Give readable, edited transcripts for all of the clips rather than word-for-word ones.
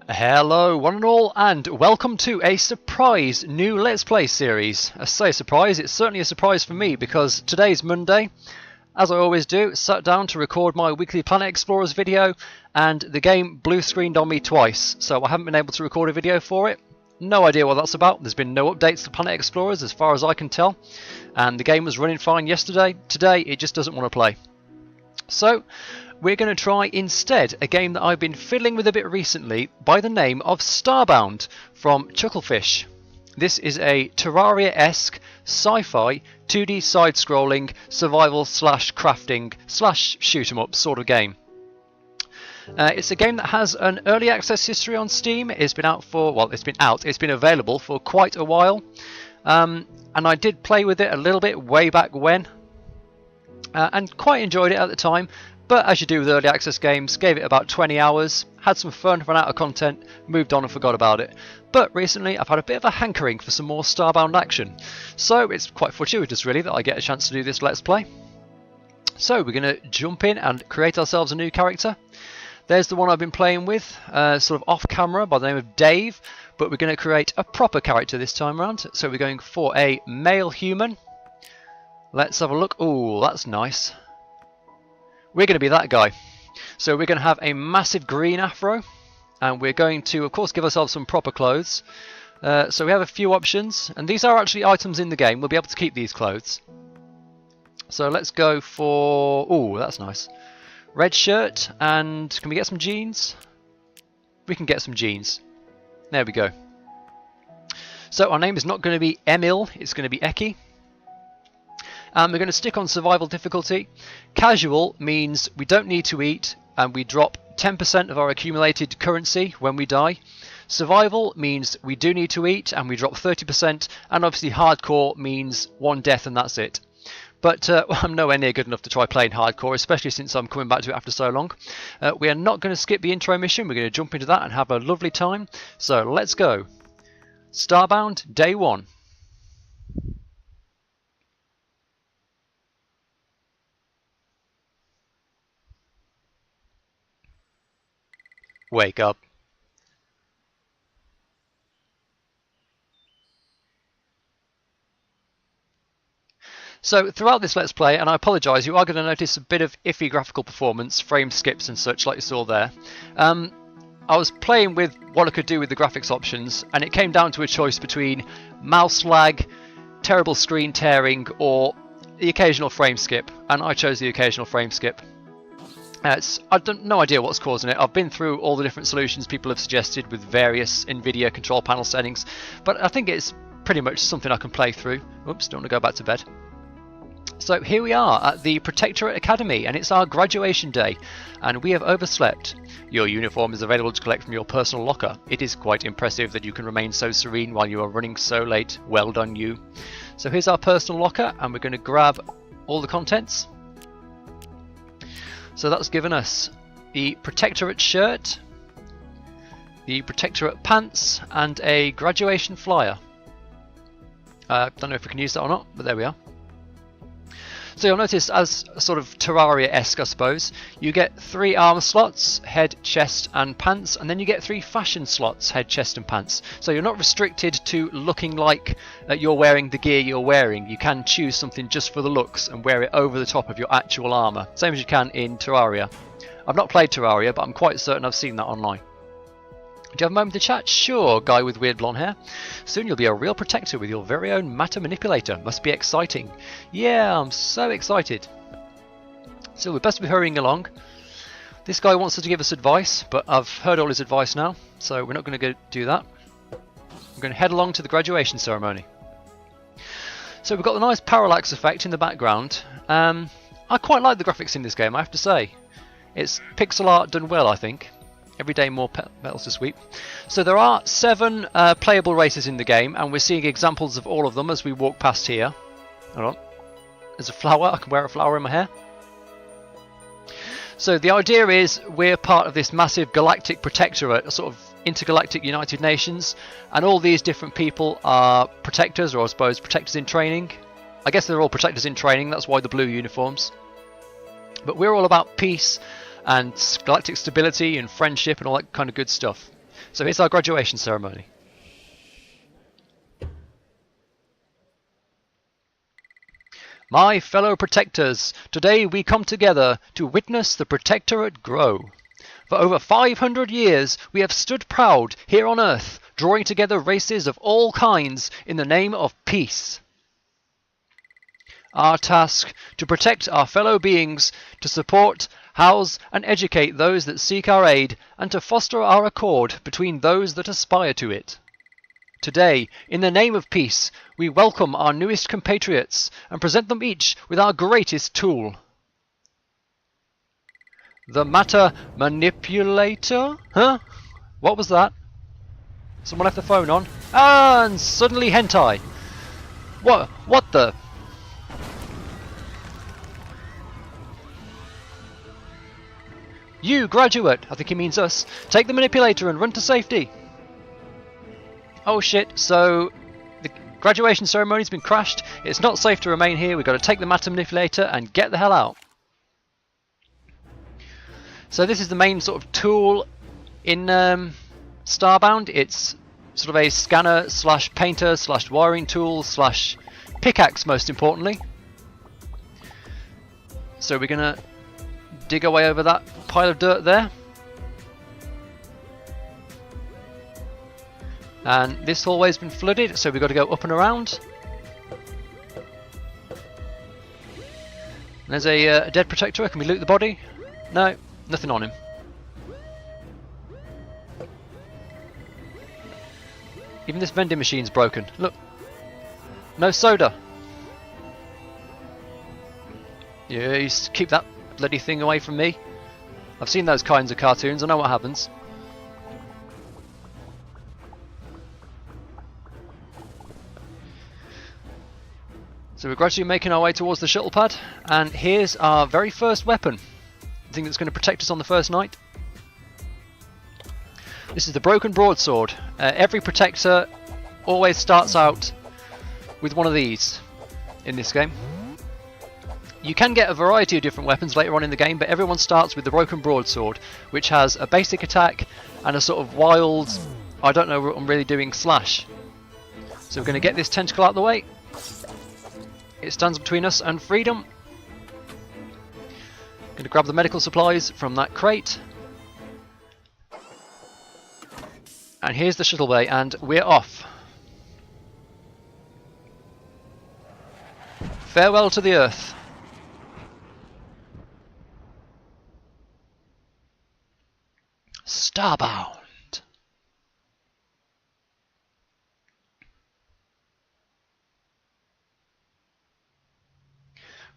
Hello one and all, and welcome to a surprise new Let's Play series. I say surprise, it's certainly a surprise for me because today's Monday. As I always do, sat down to record my weekly Planet Explorers video and the game blue screened on me twice, so I haven't been able to record a video for it. No idea what that's about. There's been no updates to Planet Explorers as far as I can tell, and the game was running fine yesterday. Today it just doesn't want to play. So we're going to try instead a game that I've been fiddling with a bit recently by the name of Starbound from Chucklefish. This is a Terraria-esque sci-fi 2D side-scrolling survival slash crafting slash shoot 'em up sort of game. It's a game that has an early access history on Steam. It's been out for, well, it's been available for quite a while. And I did play with it a little bit way back when. And quite enjoyed it at the time, but as you do with early access games, gave it about 20 hours, had some fun, ran out of content, moved on and forgot about it. But recently I've had a bit of a hankering for some more Starbound action, so it's quite fortuitous really that I get a chance to do this Let's Play. So we're going to jump in and create ourselves a new character. There's the one I've been playing with, sort of off camera, by the name of Dave, but we're going to create a proper character this time around, so we're going for a male human. Let's have a look. Oh, that's nice. We're going to be that guy. So we're going to have a massive green afro. And we're going to, of course, give ourselves some proper clothes. So we have a few options. And these are actually items in the game. We'll be able to keep these clothes. So let's go for... Oh, that's nice. Red shirt. And can we get some jeans? We can get some jeans. There we go. So our name is not going to be Emil. It's going to be Ekki. We're going to stick on survival difficulty. Casual means we don't need to eat and we drop 10% of our accumulated currency when we die. Survival means we do need to eat and we drop 30%, and obviously hardcore means one death and that's it. But I'm nowhere near good enough to try playing hardcore, especially since I'm coming back to it after so long. We are not going to skip the intro mission. We're going to jump into that and have a lovely time. So let's go. Starbound, day 1. Wake up. So throughout this Let's Play, and I apologise, you are going to notice a bit of iffy graphical performance, frame skips and such like you saw there. I was playing with what I could do with the graphics options, and it came down to a choice between mouse lag, terrible screen tearing, or the occasional frame skip, and I chose the occasional frame skip. I've no idea what's causing it. I've been through all the different solutions people have suggested with various NVIDIA control panel settings, but I think it's pretty much something I can play through. Oops, don't want to go back to bed. So here we are at the Protectorate Academy, and it's our graduation day, and we have overslept. Your uniform is available to collect from your personal locker. It is quite impressive that you can remain so serene while you are running so late. Well done you. So here's our personal locker, and we're going to grab all the contents. So that's given us the Protectorate shirt, the Protectorate pants, and a graduation flyer. Don't know if we can use that or not, but there we are. So you'll notice, as a sort of Terraria-esque, I suppose, you get 3 armor slots, head, chest and pants, and then you get 3 fashion slots, head, chest and pants. So you're not restricted to looking like you're wearing the gear you're wearing. You can choose something just for the looks and wear it over the top of your actual armor, same as you can in Terraria. I've not played Terraria, but I'm quite certain I've seen that online. Do you have a moment to chat? Sure, guy with weird blonde hair. Soon you'll be a real protector with your very own matter manipulator. Must be exciting. Yeah, I'm so excited. So we best be hurrying along. This guy wants us to give us advice, but I've heard all his advice now, so we're not going to go do that. We're going to head along to the graduation ceremony. So we've got the nice parallax effect in the background. I quite like the graphics in this game, I have to say. It's pixel art done well, I think. Every day more petals to sweep. So there are 7 playable races in the game, and we're seeing examples of all of them as we walk past here. Hold on. There's a flower. I can wear a flower in my hair. So the idea is we're part of this massive galactic protectorate, a sort of intergalactic United Nations, and all these different people are protectors, or I suppose protectors in training. I guess they're all protectors in training, that's why the blue uniforms. But we're all about peace and galactic stability and friendship and all that kind of good stuff. So here's our graduation ceremony. My fellow protectors, today we come together to witness the Protectorate grow. For over 500 years we have stood proud here on Earth, drawing together races of all kinds in the name of peace. Our task, to protect our fellow beings, to support, house and educate those that seek our aid, and to foster our accord between those that aspire to it. Today, in the name of peace, we welcome our newest compatriots and present them each with our greatest tool. The matter manipulator? Huh? What was that? Someone left the phone on. Ah, and suddenly hentai. What the? You, graduate, I think he means us, take the manipulator and run to safety. Oh shit, so the graduation ceremony's been crashed. It's not safe to remain here. We've got to take the matter manipulator and get the hell out. So this is the main sort of tool in Starbound. It's sort of a scanner slash painter slash wiring tool slash pickaxe, most importantly. So we're going to dig away over that pile of dirt there. And this hallway's been flooded, so we've got to go up and around. And there's a dead protector. Can we loot the body? No, nothing on him. Even this vending machine's broken. Look, no soda. Yeah, you keep that bloody thing away from me. I've seen those kinds of cartoons. I know what happens. So we're gradually making our way towards the shuttle pad, and here's our very first weapon, the thing that's going to protect us on the first night. This is the broken broadsword. Every protector always starts out with one of these in this game. You can get a variety of different weapons later on in the game, but everyone starts with the broken broadsword, which has a basic attack and a sort of wild, I don't know what I'm really doing, slash. So we're going to get this tentacle out of the way. It stands between us and freedom. Going to grab the medical supplies from that crate. And here's the shuttle bay, and we're off. Farewell to the Earth. Starbound.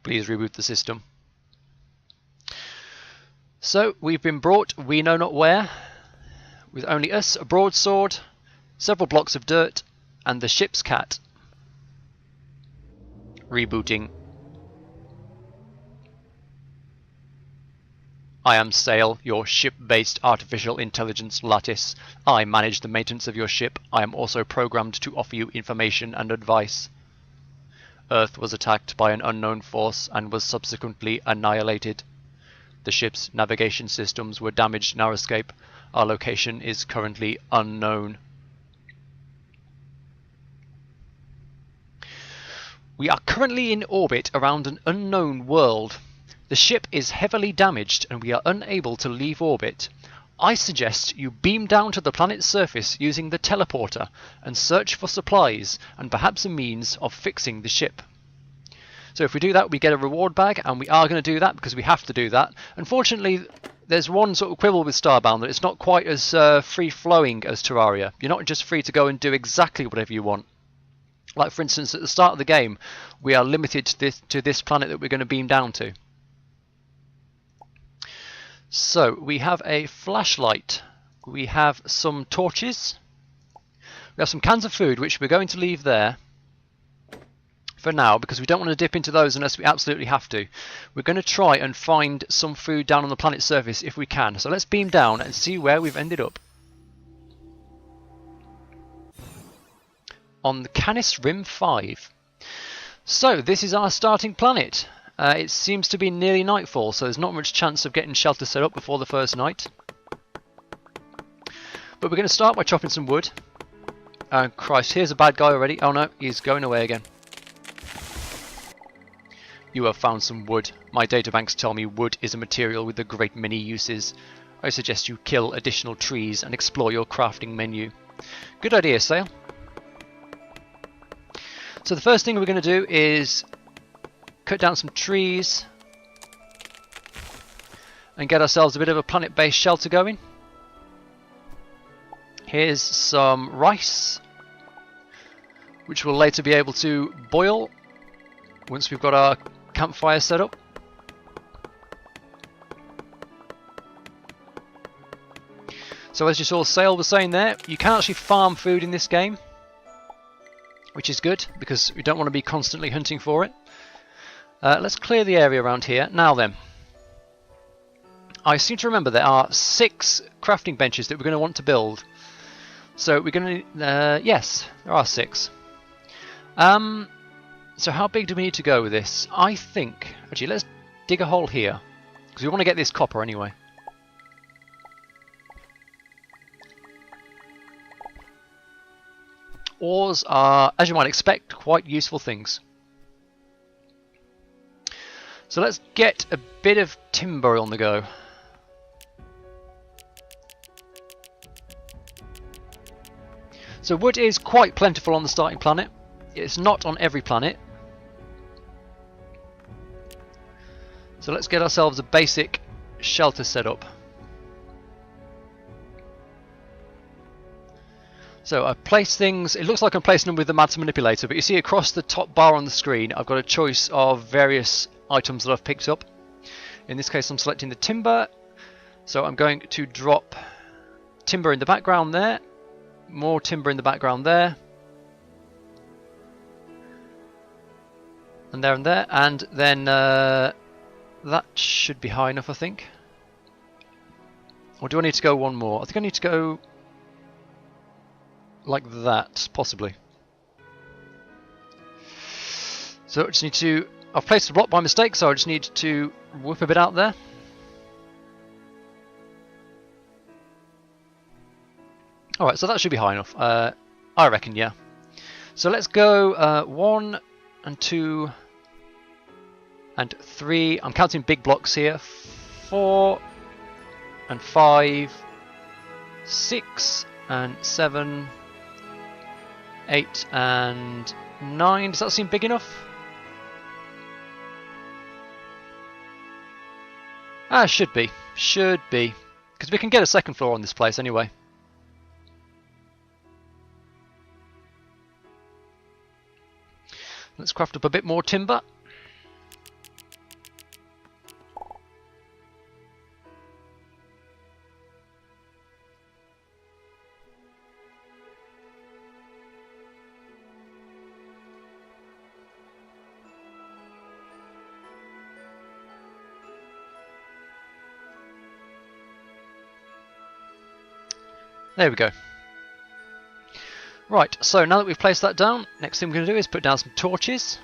Please reboot the system. So we've been brought we know not where, with only us, a broadsword, several blocks of dirt, and the ship's cat. Rebooting. I am Sail, your ship-based artificial intelligence lattice. I manage the maintenance of your ship. I am also programmed to offer you information and advice. Earth was attacked by an unknown force and was subsequently annihilated. The ship's navigation systems were damaged in our escape. Our location is currently unknown. We are currently in orbit around an unknown world. The ship is heavily damaged and we are unable to leave orbit. I suggest you beam down to the planet's surface using the teleporter and search for supplies and perhaps a means of fixing the ship. So if we do that, we get a reward bag, and we are going to do that because we have to do that. Unfortunately, there's one sort of quibble with Starbound, that it's not quite as free-flowing as Terraria. You're not just free to go and do exactly whatever you want. Like, for instance, at the start of the game, we are limited to this planet that we're going to beam down to. So, we have a flashlight. We have some torches. We have some cans of food, which we're going to leave there for now, because we don't want to dip into those unless we absolutely have to. We're going to try and find some food down on the planet's surface if we can. So let's beam down and see where we've ended up. On the Canis Rim 5. So this is our starting planet. It seems to be nearly nightfall, so there's not much chance of getting shelter set up before the first night. But we're going to start by chopping some wood. Oh Christ, here's a bad guy already. Oh no, he's going away again. You have found some wood. My databanks tell me wood is a material with a great many uses. I suggest you kill additional trees and explore your crafting menu. Good idea, Sale. So the first thing we're going to do is cut down some trees and get ourselves a bit of a planet-based shelter going. Here's some rice, which we'll later be able to boil once we've got our campfire set up. So as you saw Sale was saying there, you can actually farm food in this game, which is good because we don't want to be constantly hunting for it. Let's clear the area around here. Now then, I seem to remember there are 6 crafting benches that we're going to want to build. So we're going to, yes, there are 6. So how big do we need to go with this? I think, actually let's dig a hole here, because we want to get this copper anyway. Ores are, as you might expect, quite useful things. So let's get a bit of timber on the go. So wood is quite plentiful on the starting planet. It's not on every planet. So let's get ourselves a basic shelter set up. So I place things, it looks like I'm placing them with the matter manipulator, but you see across the top bar on the screen I've got a choice of various items that I've picked up. In this case I'm selecting the timber, so I'm going to drop timber in the background there, more timber in the background there, and there, and then that should be high enough, I think. Or do I need to go one more? I think I need to go like that, possibly. So I just need to, I've placed a block by mistake, so I just need to whip a bit out there. Alright, so that should be high enough, I reckon, yeah. So let's go 1 and 2 and 3, I'm counting big blocks here, 4 and 5, 6 and 7, 8 and 9. Does that seem big enough? Ah, should be. Should be. Because we can get a second floor on this place anyway. Let's craft up a bit more timber. There we go. Right, so now that we've placed that down, next thing we're going to do is put down some torches.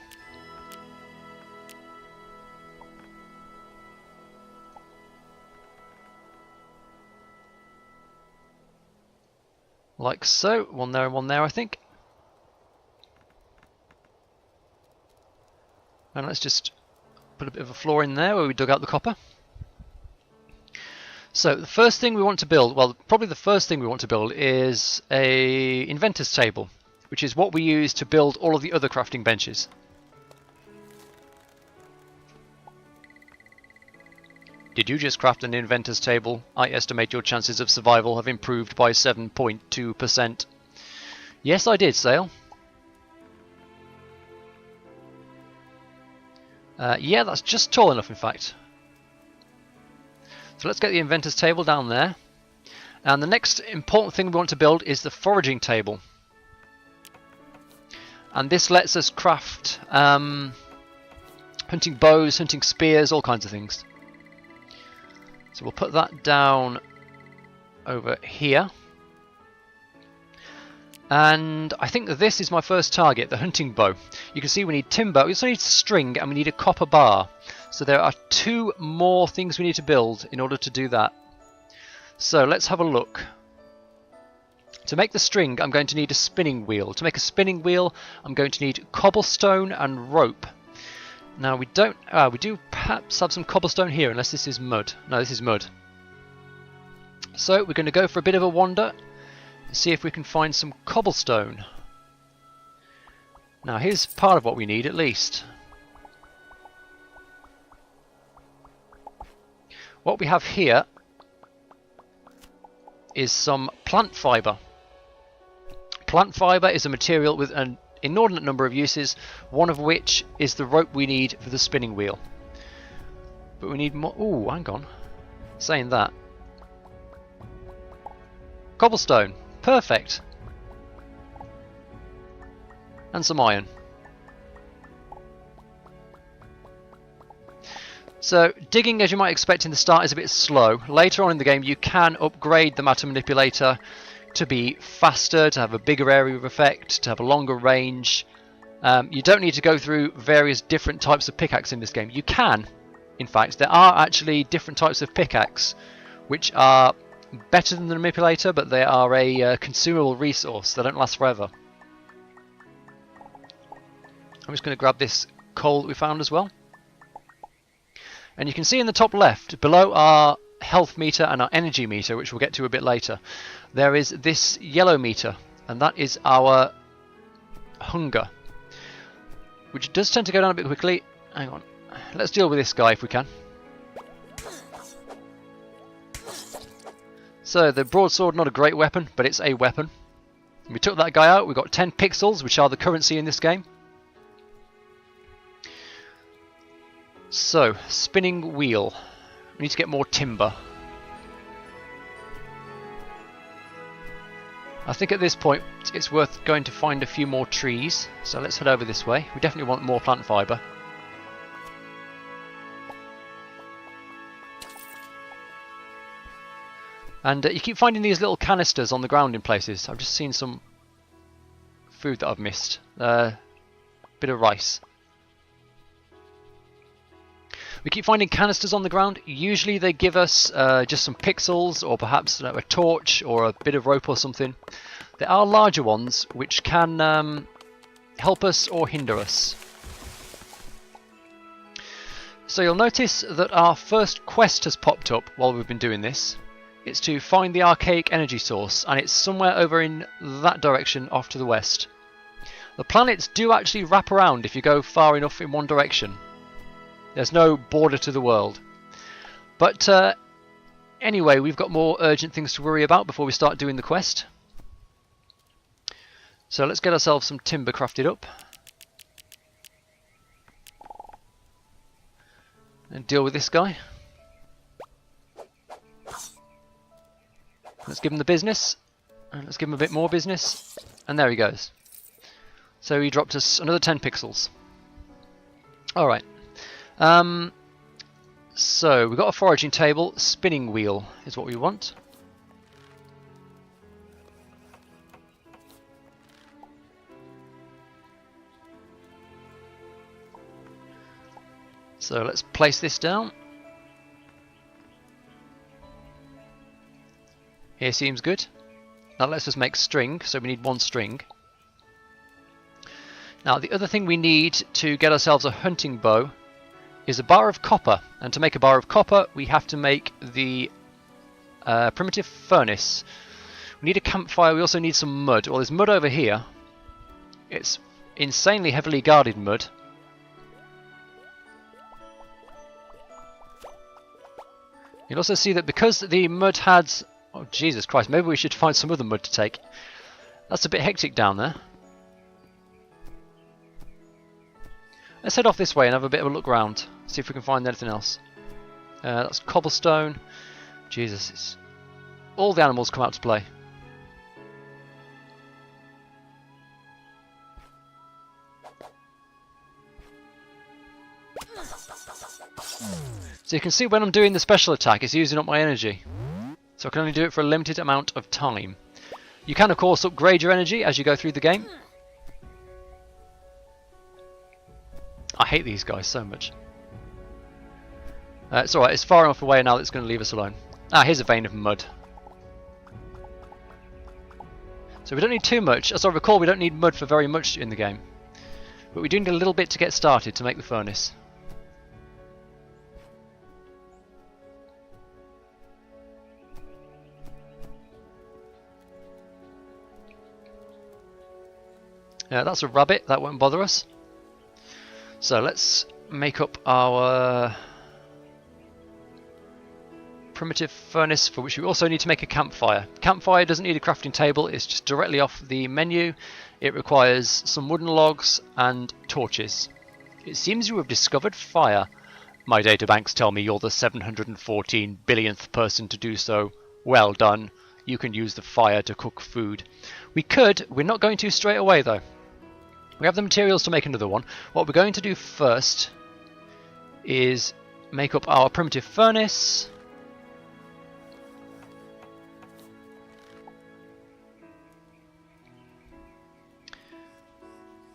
Like so, one there and one there, I think. And let's just put a bit of a floor in there where we dug out the copper. So the first thing we want to build, well, probably the first thing we want to build is a inventor's table, which is what we use to build all of the other crafting benches. Did you just craft an inventor's table? I estimate your chances of survival have improved by 7.2%. Yes, I did, Sale. Yeah, that's just tall enough, in fact. So let's get the inventor's table down there. And the next important thing we want to build is the foraging table. And this lets us craft hunting bows, hunting spears, all kinds of things. So we'll put that down over here. And I think that this is my first target, the hunting bow. You can see we need timber, we also need string, and we need a copper bar. So there are 2 more things we need to build in order to do that. So let's have a look. To make the string, I'm going to need a spinning wheel. To make a spinning wheel, I'm going to need cobblestone and rope. Now we don't. We do perhaps have some cobblestone here, unless this is mud. No, this is mud. So we're going to go for a bit of a wander, and see if we can find some cobblestone. Now here's part of what we need, at least. What we have here is some plant fibre. Plant fibre is a material with an inordinate number of uses, one of which is the rope we need for the spinning wheel. But we need more. Ooh, hang on. Saying that. Cobblestone. Perfect. And some iron. So, digging, as you might expect in the start, is a bit slow. Later on in the game you can upgrade the matter manipulator to be faster, to have a bigger area of effect, to have a longer range. You don't need to go through various different types of pickaxe in this game. You can, in fact. There are actually different types of pickaxe which are better than the manipulator, but they are a consumable resource. They don't last forever. I'm just going to grab this coal that we found as well. And you can see in the top left, below our health meter and our energy meter, which we'll get to a bit later, there is this yellow meter, and that is our hunger, which does tend to go down a bit quickly. Hang on, let's deal with this guy if we can. So the broadsword, not a great weapon, but it's a weapon. We took that guy out. We got 10 pixels, which are the currency in this game. So, spinning wheel. We need to get more timber. I think at this point it's worth going to find a few more trees. So let's head over this way. We definitely want more plant fibre. And you keep finding these little canisters on the ground in places. I've just seen some food that I've missed. Bit of rice. We keep finding canisters on the ground. Usually they give us just some pixels, or perhaps a torch or a bit of rope or something. There are larger ones which can help us or hinder us. So you'll notice that our first quest has popped up while we've been doing this. It's to find the Archaic energy source, and it's somewhere over in that direction off to the west. The planets do actually wrap around if you go far enough in one direction. There's no border to the world. But anyway, we've got more urgent things to worry about before we start doing the quest. So let's get ourselves some timber crafted up. And deal with this guy. Let's give him the business. And let's give him a bit more business. And there he goes. So he dropped us another 10 pixels. Alright. So we've got a foraging table. Spinning wheel is what we want. So let's place this down. Here seems good. That lets us make string, so we need one string. Now the other thing we need to get ourselves a hunting bow is a bar of copper, and to make a bar of copper we have to make the primitive furnace. We need a campfire. We also need some mud. Well, there's mud over here. It's insanely heavily guarded mud. You'll also see that because the mud had... Oh Jesus Christ, maybe we should find some other mud to take. That's a bit hectic down there. Let's head off this way and have a bit of a look round. See if we can find anything else. That's cobblestone. Jesus, all the animals come out to play. So you can see when I'm doing the special attack, it's using up my energy. So I can only do it for a limited amount of time. You can of course upgrade your energy as you go through the game. I hate these guys so much. It's alright, it's far enough away now that it's going to leave us alone. Ah, here's a vein of mud. So we don't need too much. As I recall, we don't need mud for very much in the game. But we do need a little bit to get started to make the furnace. That's a rabbit, that won't bother us. So let's make up our primitive furnace, for which we also need to make a campfire. Campfire doesn't need a crafting table, it's just directly off the menu. It requires some wooden logs and torches. It seems you have discovered fire. My databanks tell me you're the 714 billionth person to do so. Well done. You can use the fire to cook food. We're not going to straight away though. We have the materials to make another one. What we're going to do first is make up our primitive furnace.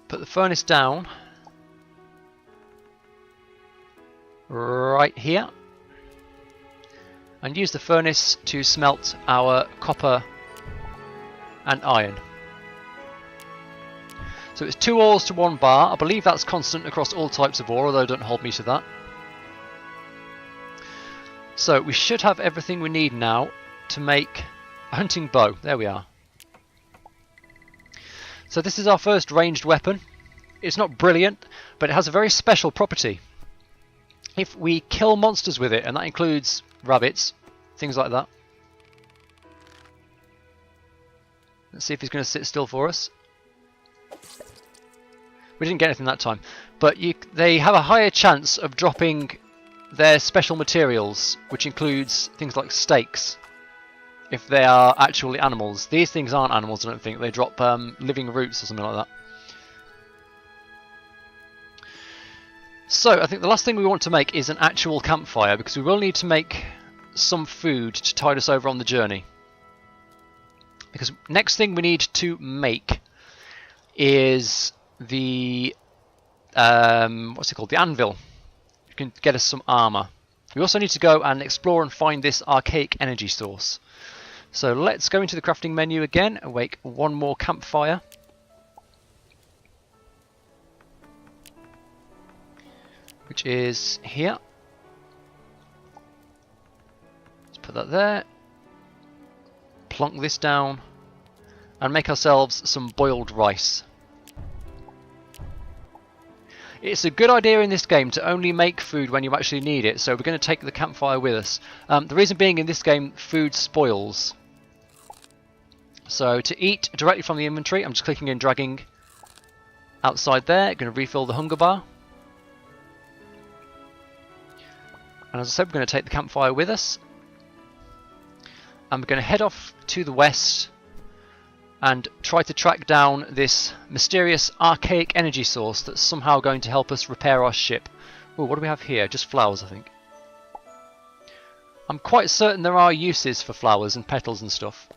Put the furnace down right here and use the furnace to smelt our copper and iron. So it's 2 ores to 1 bar. I believe that's constant across all types of ore, although don't hold me to that. So we should have everything we need now to make a hunting bow. There we are. So this is our first ranged weapon. It's not brilliant, but it has a very special property. If we kill monsters with it, and that includes rabbits, things like that. Let's see if he's going to sit still for us. We didn't get anything that time, but they have a higher chance of dropping their special materials, which includes things like steaks, if they are actually animals. These things aren't animals, I don't think. They drop living roots or something like that. So I think the last thing we want to make is an actual campfire, because we will need to make some food to tide us over on the journey. Because next thing we need to make is the what's it called? The anvil. You can get us some armor. We also need to go and explore and find this archaic energy source. So let's go into the crafting menu again and make one more campfire. Which is here. Let's put that there. Plonk this down. And make ourselves some boiled rice. It's a good idea in this game to only make food when you actually need it, so we're going to take the campfire with us. The reason being, in this game, food spoils. So to eat directly from the inventory, I'm just clicking and dragging outside there. Going to refill the hunger bar. And as I said, we're going to take the campfire with us. And we're going to head off to the west and try to track down this mysterious archaic energy source that's somehow going to help us repair our ship. Oh, what do we have here? Just flowers, I think. I'm quite certain there are uses for flowers and petals and stuff.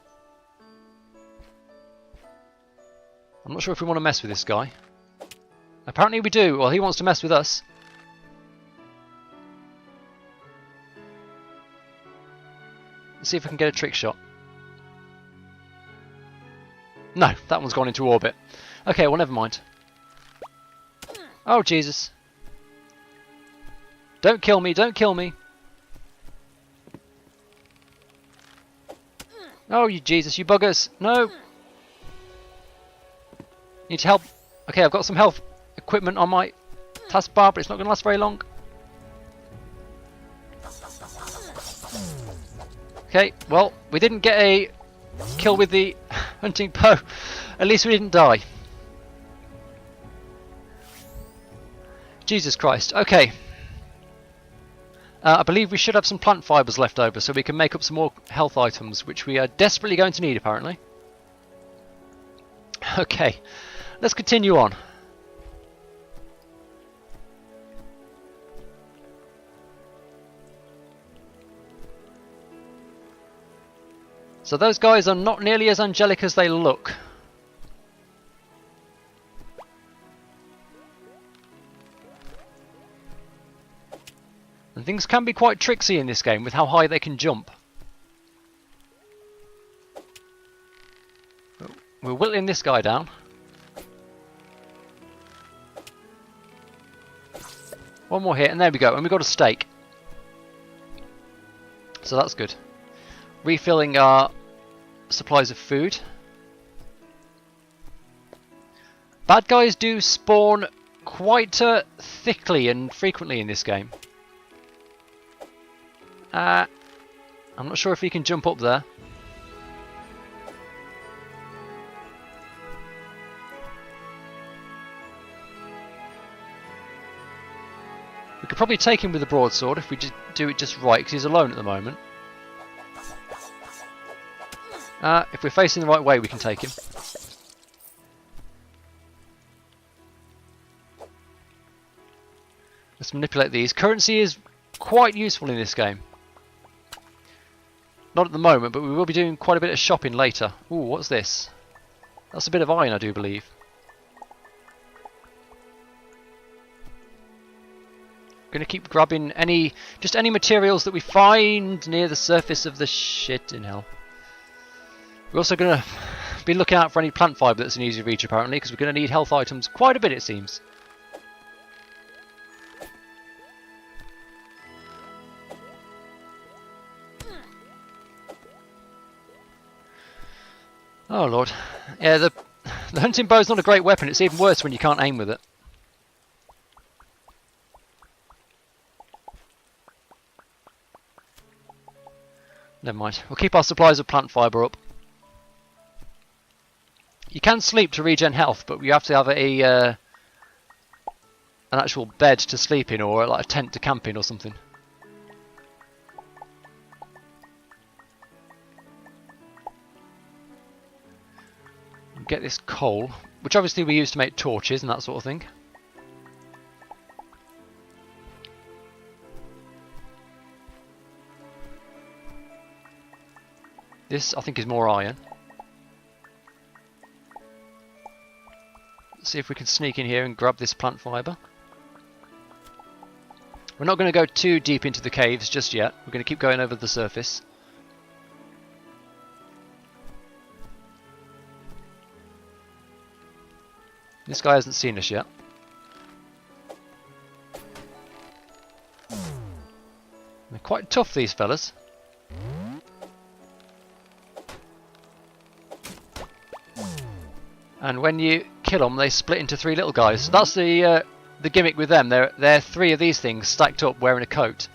I'm not sure if we want to mess with this guy. Apparently we do. Well, he wants to mess with us. Let's see if we can get a trick shot. No, that one's gone into orbit. Okay, well, never mind. Oh, Jesus. Don't kill me, don't kill me. Oh, you Jesus, you buggers. No. Need help. Okay, I've got some health equipment on my taskbar, but it's not going to last very long. Okay, well, we didn't get a kill with the hunting bow. At least we didn't die. Jesus Christ. Okay. I believe we should have some plant fibres left over so we can make up some more health items, which we are desperately going to need apparently. Okay, let's continue on. So those guys are not nearly as angelic as they look. And things can be quite tricksy in this game with how high they can jump. Oh, We're whittling this guy down. One more hit, and there we go. And we've got a steak. So that's good. Refilling our supplies of food. Bad guys do spawn quite thickly and frequently in this game. I'm not sure if he can jump up there. We could probably take him with the broadsword if we just do it just right, because he's alone at the moment. If we're facing the right way, we can take him. Let's manipulate these. Currency is quite useful in this game. Not at the moment, but we will be doing quite a bit of shopping later. Ooh, what's this? That's a bit of iron, I do believe. Going to keep grabbing any materials that we find near the surface of the shit in hell. We're also going to be looking out for any plant fibre that's an easy reach apparently, because we're going to need health items quite a bit, it seems. Oh lord. Yeah, the hunting bow is not a great weapon. It's even worse when you can't aim with it. Never mind. We'll keep our supplies of plant fibre up. You can sleep to regen health, but you have to have an actual bed to sleep in, or like a tent to camp in or something. Get this coal, which obviously we use to make torches and that sort of thing. This, I think, is more iron. Let's see if we can sneak in here and grab this plant fibre. We're not going to go too deep into the caves just yet. We're going to keep going over the surface. This guy hasn't seen us yet. They're quite tough, these fellas. And when you kill them, they split into three little guys. So that's the gimmick with them. They're three of these things stacked up wearing a coat.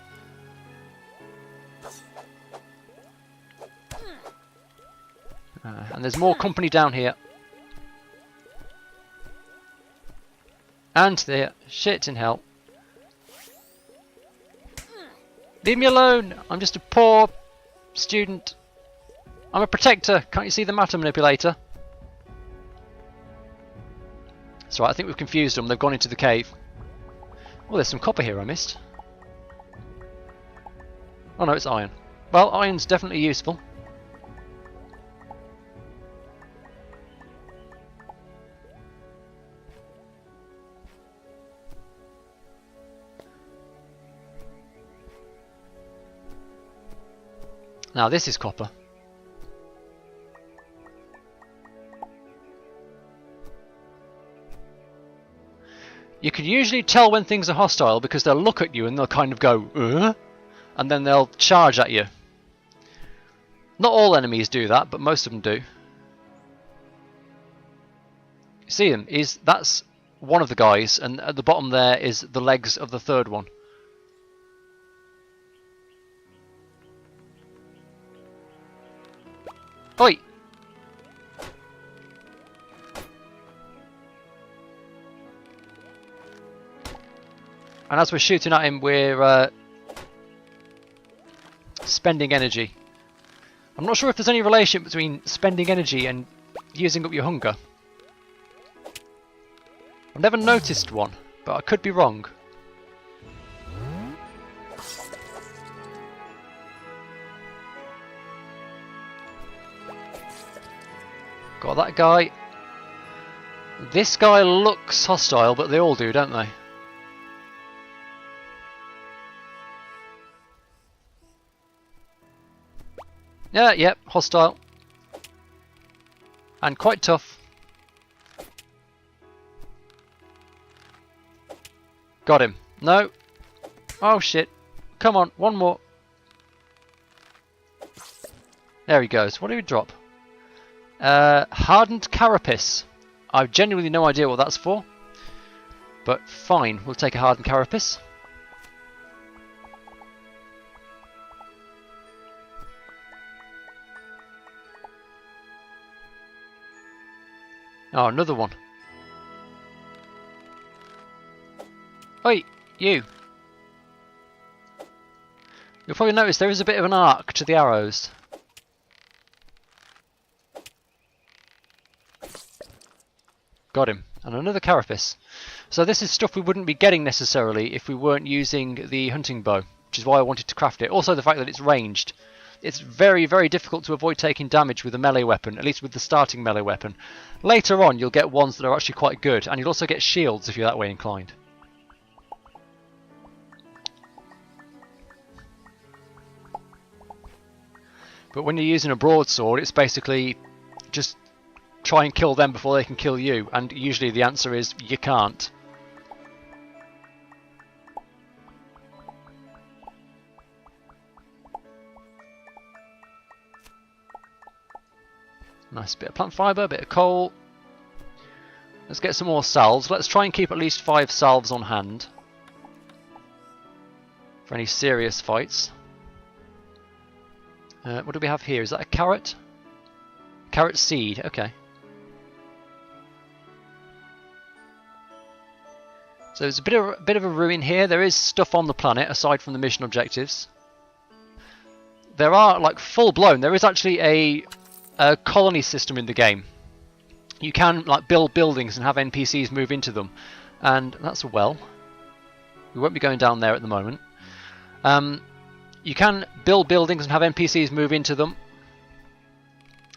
And there's more company down here. And there, shit in hell. Leave me alone. I'm just a poor student. I'm a protector. Can't you see the matter manipulator? That's right, I think we've confused them. They've gone into the cave. Oh, there's some copper here I missed. Oh no, it's iron. Well, iron's definitely useful. Now this is copper. You can usually tell when things are hostile because they'll look at you and they'll kind of go, and then they'll charge at you. Not all enemies do that, but most of them do. You see him? That's one of the guys, and at the bottom there is the legs of the third one. Oi! And as we're shooting at him, we're spending energy. I'm not sure if there's any relation between spending energy and using up your hunger. I've never noticed one, but I could be wrong. Got that guy. This guy looks hostile, but they all do, don't they? Yeah, yep, hostile. And quite tough. Got him. No. Oh shit. Come on, one more. There he goes. What did he drop? Hardened carapace. I've genuinely no idea what that's for. But fine, we'll take a hardened carapace. Oh, another one. Oi, you. You'll probably notice there is a bit of an arc to the arrows. Got him. And another carapace. So this is stuff we wouldn't be getting necessarily if we weren't using the hunting bow, which is why I wanted to craft it. Also the fact that it's ranged. It's very, very difficult to avoid taking damage with a melee weapon, at least with the starting melee weapon. Later on you'll get ones that are actually quite good, and you'll also get shields if you're that way inclined. But when you're using a broadsword, it's basically just try and kill them before they can kill you, and usually the answer is you can't. Nice bit of plant fibre, a bit of coal. Let's get some more salves. Let's try and keep at least 5 salves on hand for any serious fights. What do we have here? Is that a carrot? Carrot seed, okay. So there's a bit of a ruin here. There is stuff on the planet aside from the mission objectives. There are, like, full blown. There is actually a colony system in the game. You can, like, build buildings and have NPCs move into them, and that's a well. We won't be going down there at the moment. You can build buildings and have NPCs move into them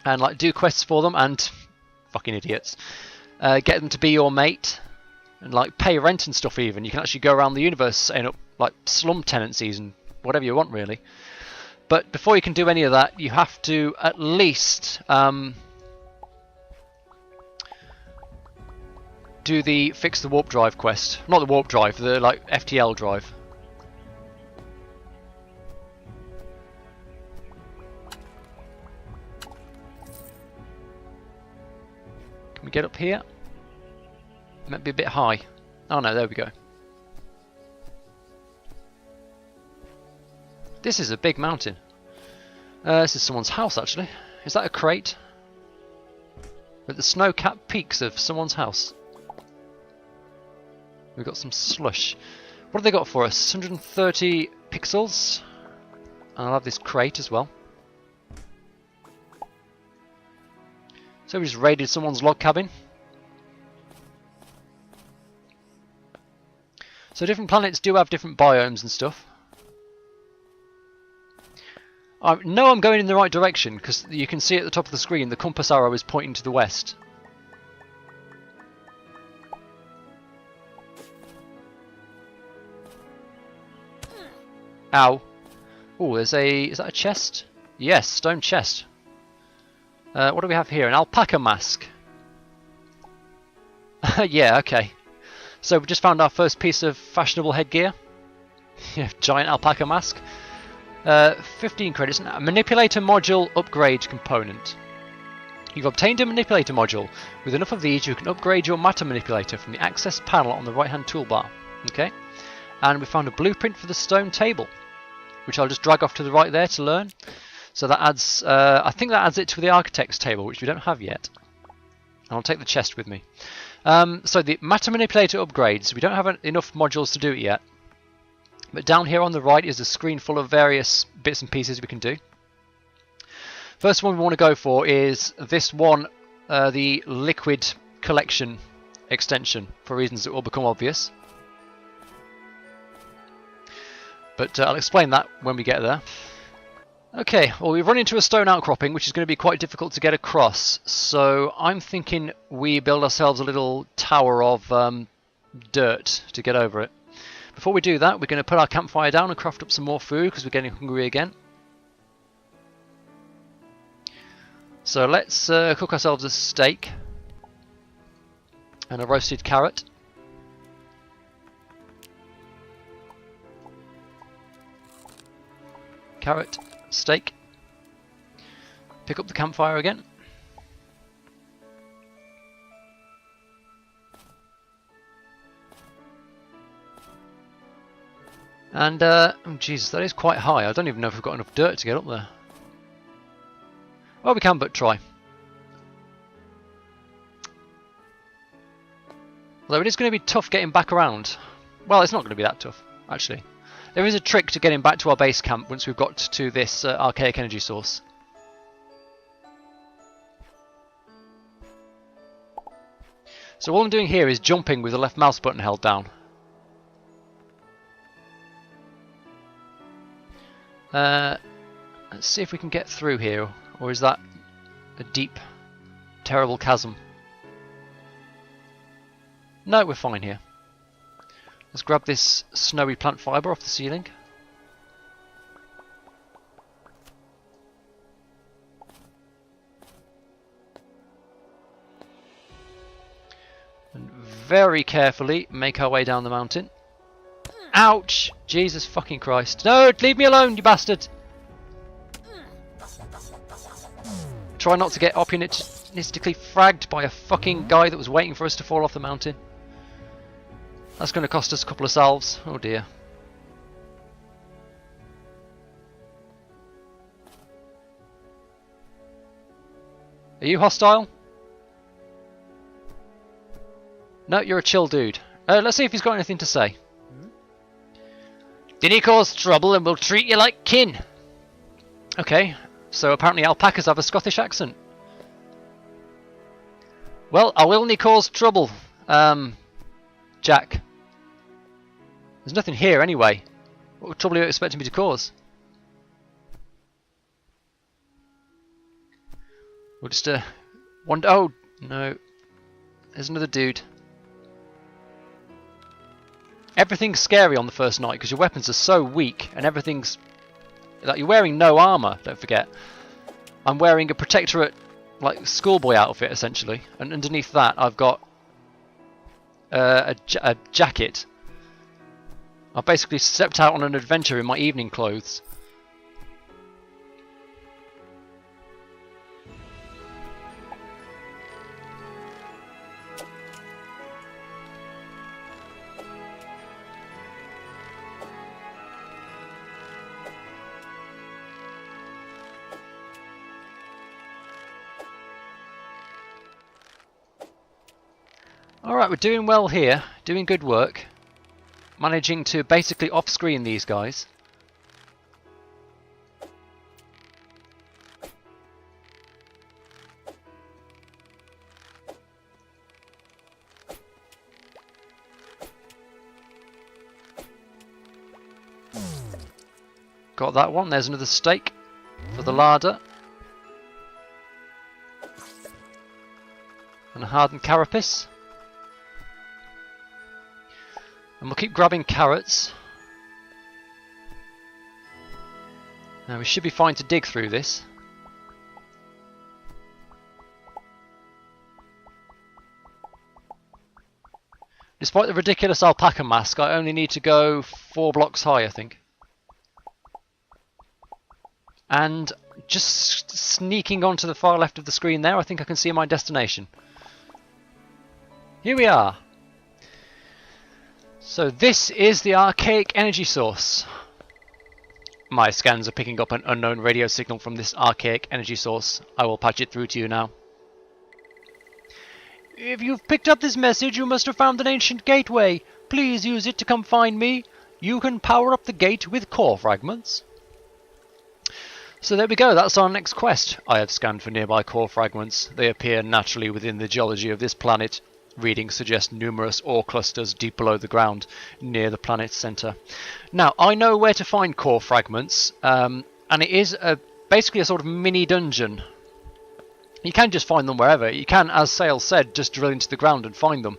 and, like, do quests for them, and fucking idiots, get them to be your mate and, like, pay rent and stuff. Even you can actually go around the universe setting up, like, slum tenancies and whatever you want, really. But before you can do any of that, you have to at least do the fix the warp drive quest. Not the warp drive, the, like, FTL drive. Can we get up here? Might be a bit high. Oh no, there we go. This is a big mountain. This is someone's house, actually. Is that a crate? With the snow-capped peaks of someone's house. We've got some slush. What have they got for us? 130 pixels. And I'll have this crate as well. So we just raided someone's log cabin. So different planets do have different biomes and stuff. I know I'm going in the right direction because you can see at the top of the screen the compass arrow is pointing to the west. Ow. Oh, there's a... is that a chest? Yes, stone chest. What do we have here? An alpaca mask. Yeah, okay. So we just found our first piece of fashionable headgear. Yeah, giant alpaca mask. 15 credits. A manipulator module upgrade component. You've obtained a manipulator module. With enough of these, you can upgrade your matter manipulator from the access panel on the right-hand toolbar. Okay. And we found a blueprint for the stone table, which I'll just drag off to the right there to learn. So that adds, I think that adds it to the architect's table, which we don't have yet. And I'll take the chest with me. So the matter manipulator upgrades, we don't have enough modules to do it yet. But down here on the right is a screen full of various bits and pieces we can do. First one we want to go for is this one, the liquid collection extension, for reasons that will become obvious. But I'll explain that when we get there. Okay, well, we've run into a stone outcropping, which is going to be quite difficult to get across. So I'm thinking we build ourselves a little tower of dirt to get over it. Before we do that, we're going to put our campfire down and craft up some more food because we're getting hungry again. So let's cook ourselves a steak and a roasted carrot. Carrot, steak. Pick up the campfire again. And, oh Jesus, that is quite high. I don't even know if we've got enough dirt to get up there. Well, we can but try. Although it is going to be tough getting back around. Well, it's not going to be that tough, actually. There is a trick to getting back to our base camp once we've got to this archaic energy source. So all I'm doing here is jumping with the left mouse button held down. Let's see if we can get through here, or is that a deep, terrible chasm? No, we're fine here. Let's grab this snowy plant fibre off the ceiling. And very carefully make our way down the mountain. Ouch! Jesus fucking Christ. No, leave me alone, you bastard! Try not to get opportunistically fragged by a fucking guy that was waiting for us to fall off the mountain. That's going to cost us a couple of salves. Oh dear. Are you hostile? No, you're a chill dude. Let's see if he's got anything to say. Didn't he cause trouble and we'll treat you like kin? Okay, so apparently alpacas have a Scottish accent. Well, I will only cause trouble, Jack. There's nothing here anyway. What trouble are you expecting me to cause? We'll just, oh, no. There's another dude. Everything's scary on the first night because your weapons are so weak and everything's... Like, you're wearing no armour, don't forget. I'm wearing a protectorate, like, schoolboy outfit, essentially. And underneath that, I've got a jacket. I've basically stepped out on an adventure in my evening clothes. Alright, we're doing well here, doing good work. Managing to basically off-screen these guys. Got that one, there's another steak for the larder. And a hardened carapace. And we'll keep grabbing carrots. Now we should be fine to dig through this. Despite the ridiculous alpaca mask, I only need to go 4 blocks high, I think. And just sneaking onto the far left of the screen there, I think I can see my destination. Here we are. So this is the archaic energy source. My scans are picking up an unknown radio signal from this archaic energy source. I will patch it through to you now. If you've picked up this message, you must have found an ancient gateway. Please use it to come find me. You can power up the gate with core fragments. So there we go, that's our next quest. I have scanned for nearby core fragments. They appear naturally within the geology of this planet. Readings suggest numerous ore clusters deep below the ground, near the planet's centre. Now, I know where to find core fragments, and it is basically a sort of mini dungeon. You can just find them wherever. You can, as Sale said, just drill into the ground and find them.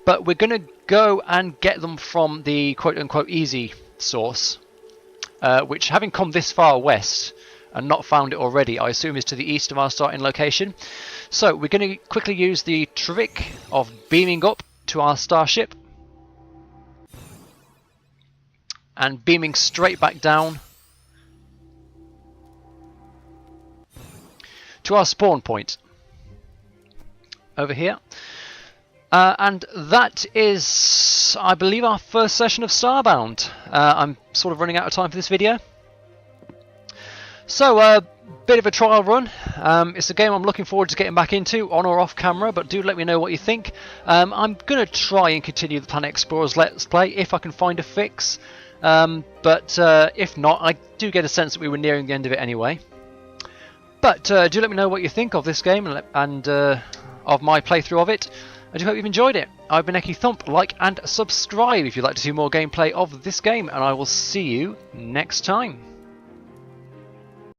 But we're going to go and get them from the quote-unquote easy source, which, having come this far west, and not found it already, I assume is to the east of our starting location. So we're going to quickly use the trick of beaming up to our starship and beaming straight back down to our spawn point over here. And that is, I believe, our first session of Starbound. I'm sort of running out of time for this video. So, a bit of a trial run. It's a game I'm looking forward to getting back into, on or off camera, but do let me know what you think. I'm going to try and continue the Planet Explorers Let's Play if I can find a fix. But if not, I do get a sense that we were nearing the end of it anyway. But do let me know what you think of this game and of my playthrough of it. I do hope you've enjoyed it. I've been EkkiThump. Like and subscribe if you'd like to see more gameplay of this game, and I will see you next time.